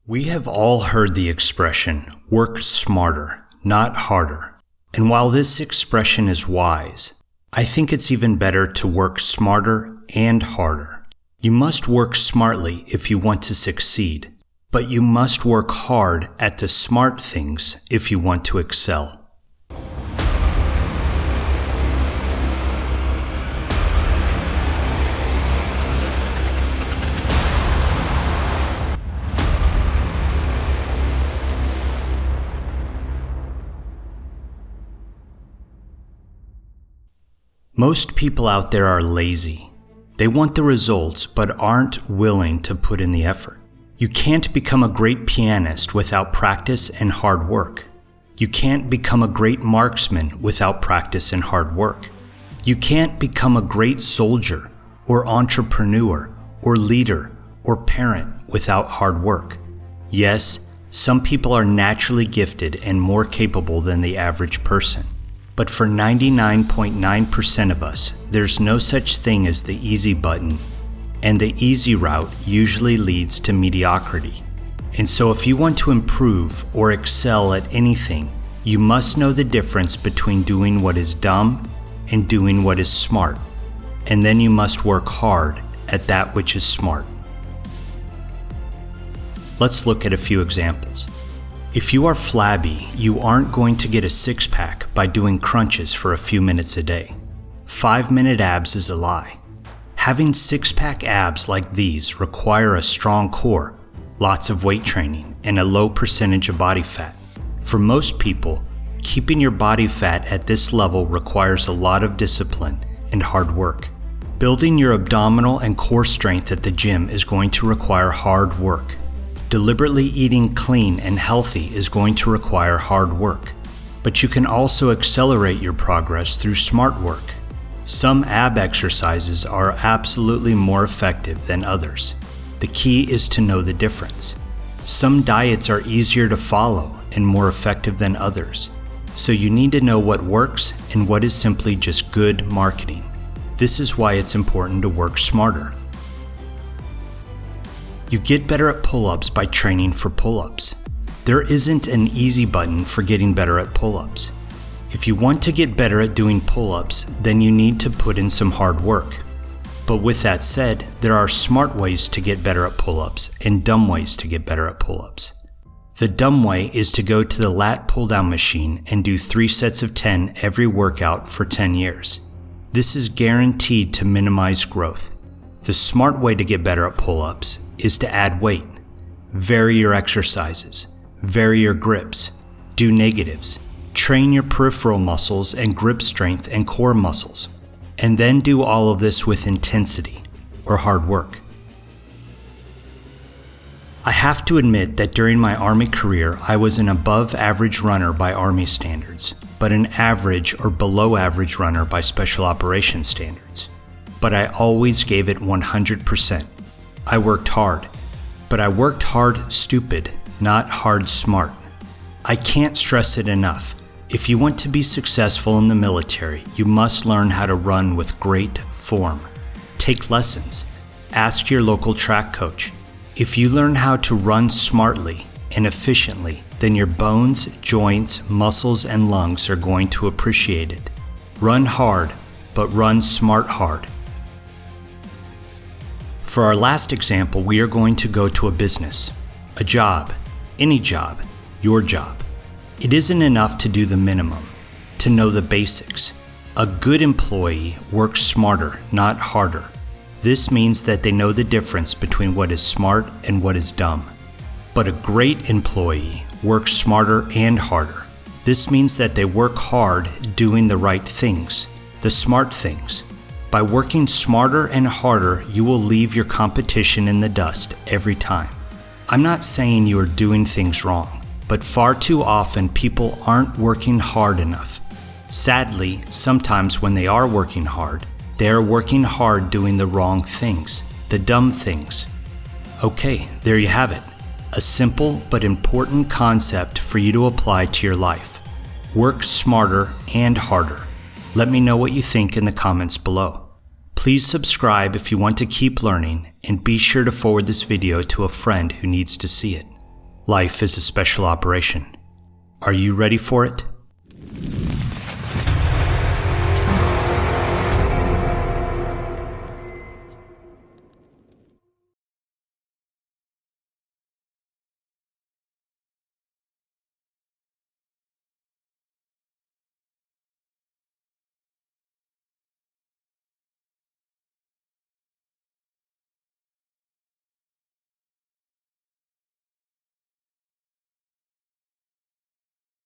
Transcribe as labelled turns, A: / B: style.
A: We have all heard the expression, work smarter, not harder. And while this expression is wise, I think it's even better to work smarter and harder. You must work smartly if you want to succeed, but you must work hard at the smart things if you want to excel. Most people out there are lazy. They want the results but aren't willing to put in the effort. You can't become a great pianist without practice and hard work. You can't become a great marksman without practice and hard work. You can't become a great soldier or entrepreneur or leader or parent without hard work. Yes, some people are naturally gifted and more capable than the average person. But for 99.9% of us, there's no such thing as the easy button, and the easy route usually leads to mediocrity. And so if you want to improve or excel at anything, you must know the difference between doing what is dumb and doing what is smart. And then you must work hard at that which is smart. Let's look at a few examples. If you are flabby, you aren't going to get a six-pack by doing crunches for a few minutes a day. 5-minute abs is a lie. Having six-pack abs like these require a strong core, lots of weight training, and a low percentage of body fat. For most people, keeping your body fat at this level requires a lot of discipline and hard work. Building your abdominal and core strength at the gym is going to require hard work. Deliberately eating clean and healthy is going to require hard work, but you can also accelerate your progress through smart work. Some ab exercises are absolutely more effective than others. The key is to know the difference. Some diets are easier to follow and more effective than others, so you need to know what works and what is simply just good marketing. This is why it's important to work smarter. You get better at pull-ups by training for pull-ups. There isn't an easy button for getting better at pull-ups. If you want to get better at doing pull-ups, then you need to put in some hard work. But with that said, there are smart ways to get better at pull-ups and dumb ways to get better at pull-ups. The dumb way is to go to the lat pull-down machine and do 3 sets of 10 every workout for 10 years. This is guaranteed to minimize growth. The smart way to get better at pull-ups is to add weight, vary your exercises, vary your grips, do negatives, train your peripheral muscles and grip strength and core muscles, and then do all of this with intensity or hard work. I have to admit that during my Army career, I was an above average runner by Army standards, but an average or below average runner by Special Operations standards. But I always gave it 100%. I worked hard, but I worked hard stupid, not hard smart. I can't stress it enough. If you want to be successful in the military, you must learn how to run with great form. Take lessons. Ask your local track coach. If you learn how to run smartly and efficiently, then your bones, joints, muscles, and lungs are going to appreciate it. Run hard, but run smart hard. For our last example, we are going to go to a business, a job, any job, your job. It isn't enough to do the minimum, to know the basics. A good employee works smarter, not harder. This means that they know the difference between what is smart and what is dumb. But a great employee works smarter and harder. This means that they work hard doing the right things, the smart things. By working smarter and harder, you will leave your competition in the dust every time. I'm not saying you are doing things wrong, but far too often people aren't working hard enough. Sadly, sometimes when they are working hard, they are working hard doing the wrong things, the dumb things. Okay, there you have it. A simple but important concept for you to apply to your life. Work smarter and harder. Let me know what you think in the comments below. Please subscribe if you want to keep learning, and be sure to forward this video to a friend who needs to see it. Life is a special operation. Are you ready for it?